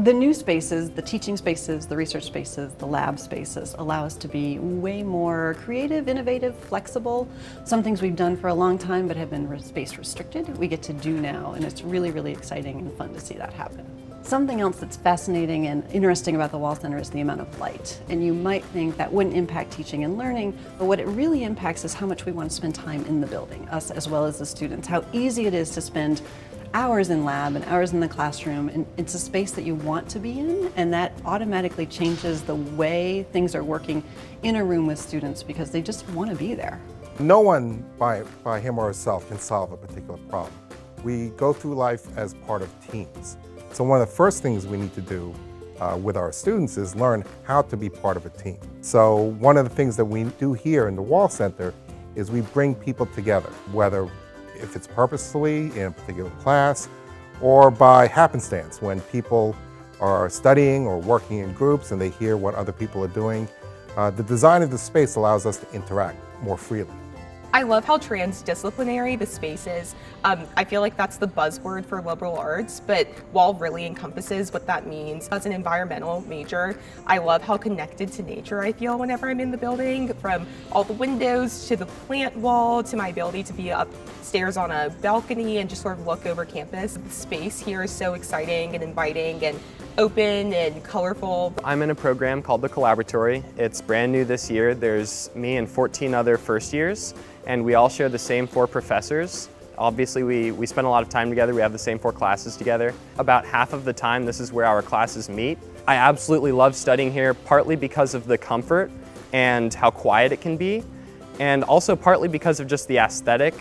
The new spaces, the teaching spaces, the research spaces, the lab spaces allow us to be way more creative, innovative, flexible. Some things we've done for a long time but have been space restricted, we get to do now, and it's really, really exciting and fun to see that happen. Something else that's fascinating and interesting about the Wall Center is the amount of light. And you might think that wouldn't impact teaching and learning, but what it really impacts is how much we want to spend time in the building, us as well as the students, how easy it is to spend hours in lab and hours in the classroom, and it's a space that you want to be in, and that automatically changes the way things are working in a room with students because they just want to be there. No one by him or herself can solve a particular problem. We go through life as part of teams. So one of the first things we need to do with our students is learn how to be part of a team. So one of the things that we do here in the Wall Center is we bring people together, whether if it's purposefully in a particular class or by happenstance when people are studying or working in groups and they hear what other people are doing. The design of the space allows us to interact more freely. I love how transdisciplinary the space is. I feel like that's the buzzword for liberal arts, but Wall really encompasses what that means. As an environmental major, I love how connected to nature I feel whenever I'm in the building, from all the windows to the plant wall to my ability to be upstairs on a balcony and just sort of look over campus. The space here is so exciting and inviting and open and colorful. I'm in a program called the Laboratory. It's brand new this year. There's me and 14 other first years, and we all share the same 4 professors. Obviously, we spend a lot of time together. We have the same 4 classes together. About half of the time, this is where our classes meet. I absolutely love studying here, partly because of the comfort and how quiet it can be, and also partly because of just the aesthetic,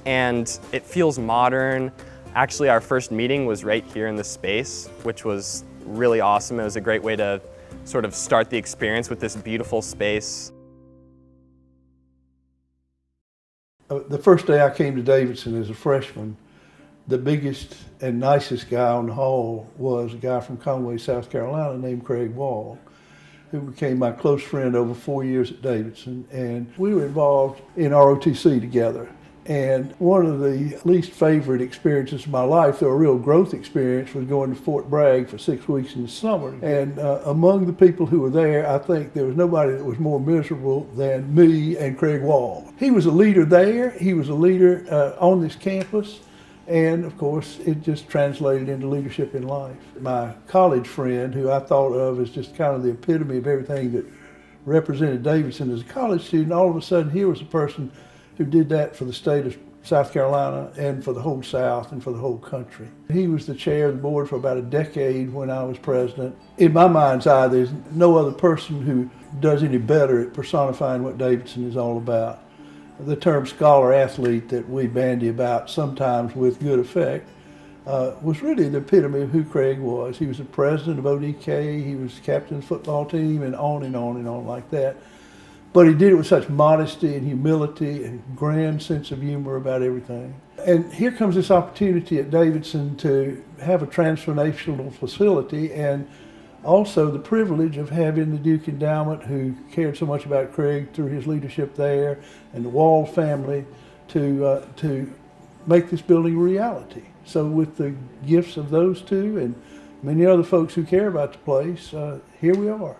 and it feels modern. Actually, our first meeting was right here in this space, which was really awesome. It was a great way to sort of start the experience with this beautiful space. The first day I came to Davidson as a freshman, the biggest and nicest guy on the hall was a guy from Conway, South Carolina named Craig Wall, who became my close friend over 4 years at Davidson. And we were involved in ROTC together. And one of the least favorite experiences of my life, though a real growth experience, was going to Fort Bragg for 6 weeks in the summer. And among the people who were there, I think there was nobody that was more miserable than me and Craig Wall. He was a leader there, he was a leader on this campus, and of course it just translated into leadership in life. My college friend, who I thought of as just kind of the epitome of everything that represented Davidson as a college student, all of a sudden here was a person who did that for the state of South Carolina and for the whole South and for the whole country. He was the chair of the board for about a decade when I was president. In my mind's eye, there's no other person who does any better at personifying what Davidson is all about. The term scholar athlete that we bandy about, sometimes with good effect, was really the epitome of who Craig was. He was the president of ODK, he was captain of the football team, and on and on and on like that. But he did it with such modesty and humility and grand sense of humor about everything. And here comes this opportunity at Davidson to have a transformational facility, and also the privilege of having the Duke Endowment, who cared so much about Craig through his leadership there, and the Wall family, to make this building a reality. So with the gifts of those two and many other folks who care about the place, here we are.